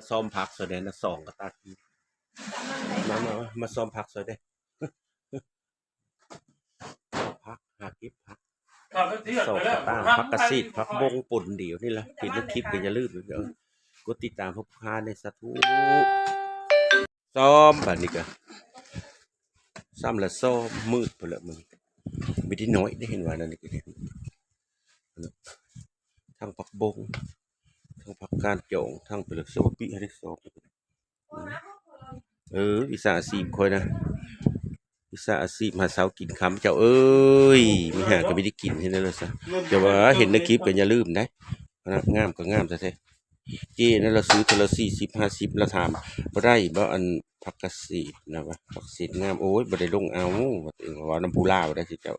ซ้อมพักแสดงนะสองกับตาทีมาซ้อมพักแสดงพักหากิบพักสองกับตาพักกระซีดพักบงปุ่นเดี๋ยวนี่แหละเห็นในคลิปก็อย่าลืมเดี๋ยวกดติดตามพวกค้าในสตูซ้อมแบบนี้ก็ซ้ำละซ้อมมืดไปเลยมึงไม่ได้น้อยได้เห็นว่านั่นนี่ทางพักบงทางพักการจงทางเป็นสวัสดิให้ได้สอบวิสาอาชีพคอยนะวิสาอาชีพหาเช้ากินคำเจ้าเอ้ยไม่หาก็ไม่ได้กินเห็นนั่นเลยซะแต่ว่าเห็นในคลิปก็อย่าลืมนะงามก็งามซะแท้เจ้นั่นเราซื้อทีละ40 50เราถามบ่ได้บ่อันผักกระสีนะวะผักสีงามโอ้ยบ่ได้ลงเอาว่าน้ำผู้ลาวได้สิเจ้า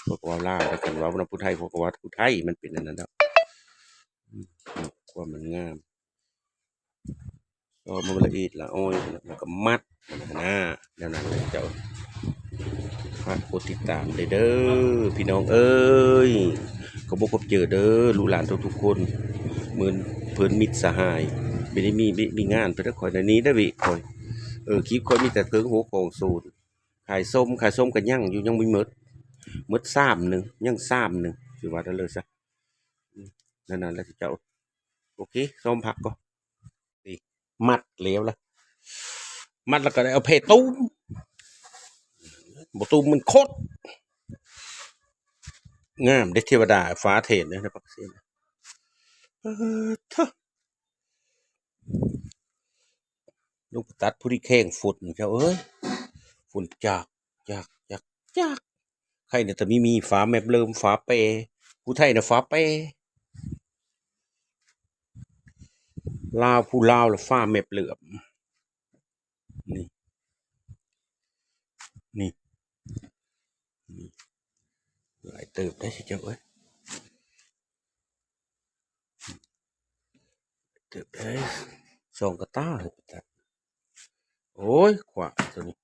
พวกว่าลาวแล้วกันว่าน้ำผู้ไทยพวกว่าผู้ไทยมันเป็นอันนั้นแล้วว่ามันงามก็มันละเอียดละอ้อยแล้วก็มัดนะแล้วนั้นเจ้าฝากกดติดตามเด้อพี่น้องเอ้ยก็บ่พบเจอเด้อลูกหลานทุกๆคนเหมือนเพิ่นมิตรสหายไม่ได้มีงานเพิ่นคอยในนี้ได้อวิคอยคลิปคอยมีแต่เพิ่งหัวของสูตรขายส้มกันยั่งอยู่ยังไม่หมด3 นึงยัง3 นึงสิว่าได้เลยซะนั่นแล้วที่เจ้าโอเคส้มผักก็ดีมัดแล้วละมัดแล้วก็ได้เอาเพตุ้มบ่ตุ้มมันโคตรงามได้เทวดาฟ้าเทศนะปักเสียนลูกตัดผู้ที่แข่งฝุ่นเจ้าเอ้ยฝุ่นจากใครเนี่ยแต่มีฟ้าแมบเริ่มฟ้าเปผู้ไทยเนี่ยฟ้าเปลาวผู้ลาวแล้วฟ้าแมบเหลือมนี่หลายเติบได้สิเจ้าเอ้ยเติบได้สองกระต้าเลยตัดโอ้ยขวาตัวนี้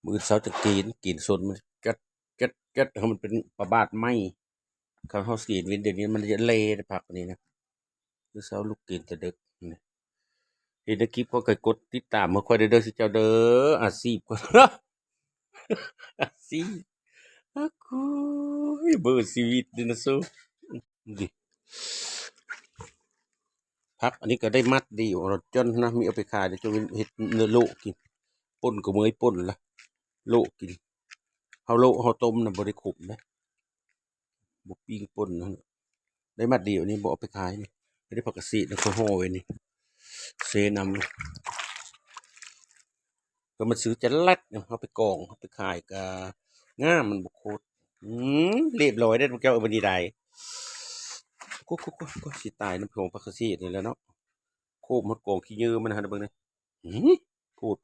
มือเสาจะกินส่วนมันกัดให้มันเป็นประบาดไหมเขาเฮาสีวินเดี๋ยวนี้มันจะเละผักนี่นะมือเสาลูกกินแต่ดึกเห็นในคลิปก็เคยกดติดตามมาค่อยเด้อสิเจ้าเด้ออาชีพก็อาชีพอากูเบอร์ชีวิตดินะสู้ดิพักอันนี้ก็ได้มัดดีอยู่เราจนนะมีเอาไปขายเดี๋ยวจะเห็ดเนื้อโลกินป่นก็เมื่อยป่นละโลกินเฮาโลเฮาต้มนะบ่ได้ขมนะบ่ปิ้งป่นนะได้มัดเดียวนี่บ่เอาไปขายนี่ไม่ได้ผักกะสีแล้วก็ห่อไว้นี่เซนำก็มาซื้อจะลัดเอาไปกองเอาไปขายกะง่ามมันบ่โคตรเรียบร้อยได้อพวกเจ้าบันนี้ได้ก็สิตายน้ำผงผักกะสีนี่แหล้วเนาะโคบหมดกองขี้ยืมมันหั่นเบิ่งนี่พูด